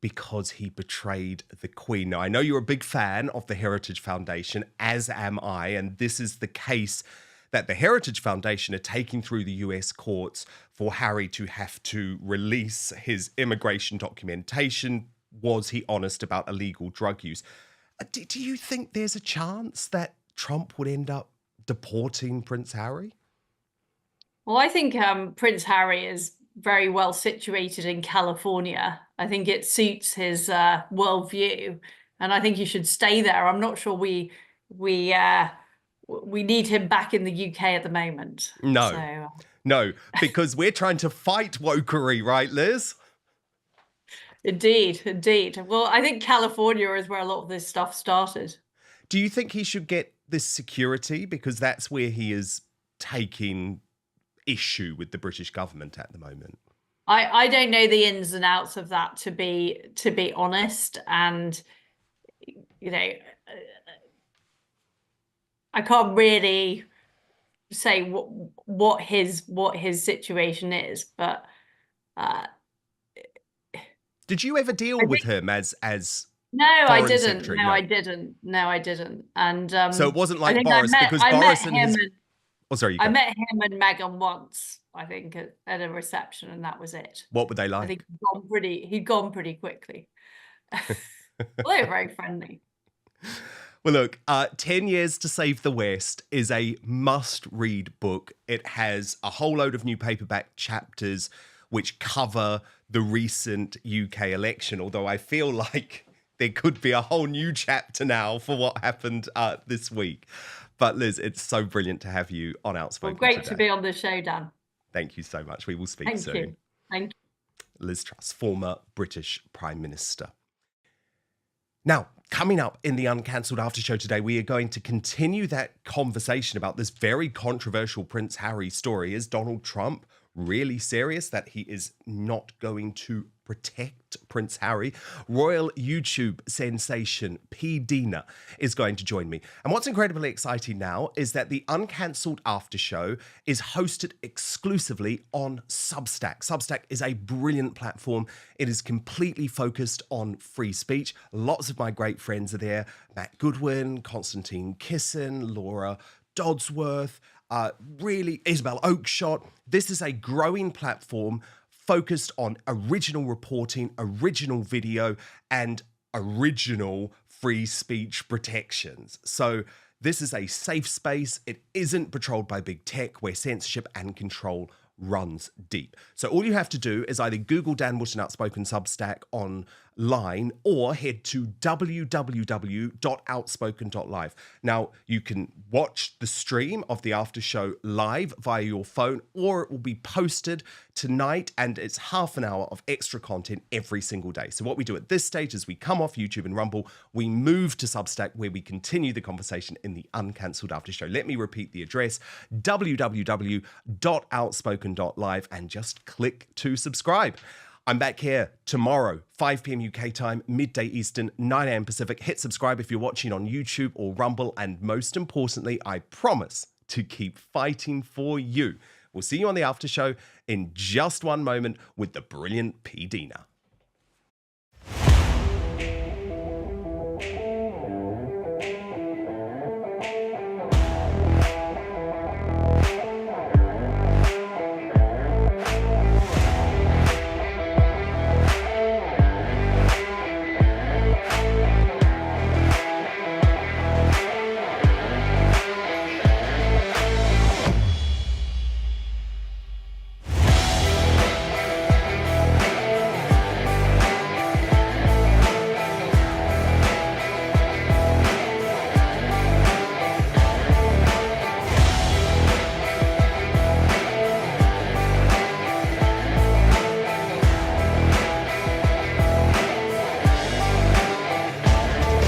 because he betrayed the Queen. Now, I know you're a big fan of the Heritage Foundation, as am I, and this is the case that the Heritage Foundation are taking through the US courts for Harry to have to release his immigration documentation. Was he honest about illegal drug use? Do you think there's a chance that Trump would end up deporting Prince Harry? Well, I think Prince Harry is very well situated in California. I think it suits his worldview, and I think he should stay there. I'm not sure we need him back in the UK at the moment. No, because we're trying to fight wokery, right, Liz? Indeed. Well, I think California is where a lot of this stuff started. Do you think he should get this security? Because that's where he is taking issue with the British government at the moment. I don't know the ins and outs of that, to be honest. And, I can't really say what his situation is, but did you ever deal with him as No, I Foreign didn't. Secretary? No, I didn't. No, I didn't. And so it wasn't I like think Boris, because Boris and his... I met him and Meghan once, I think, at a reception, and that was it. What were they like? I think he'd gone pretty quickly. Well, they were very friendly. Well, look, 10 Years to Save the West is a must-read book. It has a whole load of new paperback chapters which cover the recent UK election, although I feel like there could be a whole new chapter now for what happened this week. But Liz, it's so brilliant to have you on Outspoken Well, great today. to be on the show, Dan. Thank you so much. We will speak soon. Thank you. Liz Truss, former British Prime Minister. Now, coming up in the Uncancelled Aftershow today, we are going to continue that conversation about this very controversial Prince Harry story. Is Donald Trump really serious that he is not going to protect Prince Harry? Royal YouTube sensation P-Dina is going to join me. And what's incredibly exciting now is that the Uncancelled Aftershow is hosted exclusively on Substack. Substack is a brilliant platform. It is completely focused on free speech. Lots of my great friends are there. Matt Goodwin, Constantine Kissin, Laura Dodsworth, really Isabel Oakeshott. This is a growing platform focused on original reporting, original video, and original free speech protections. So this is a safe space. It isn't patrolled by big tech where censorship and control runs deep. So all you have to do is either Google Dan Wootton Outspoken Substack online or head to www.outspoken.live. Now, you can watch the stream of the after show live via your phone, or it will be posted tonight, and it's half an hour of extra content every single day. So what we do at this stage is we come off YouTube and Rumble, we move to Substack, where we continue the conversation in the Uncancelled Aftershow. Let me repeat the address, www.outspoken.live, and just click to subscribe. I'm back here tomorrow, 5 p.m. UK time, midday Eastern, 9 a.m. Pacific. Hit subscribe if you're watching on YouTube or Rumble. And most importantly, I promise to keep fighting for you. We'll see you on the after show in just one moment with the brilliant P-Dina.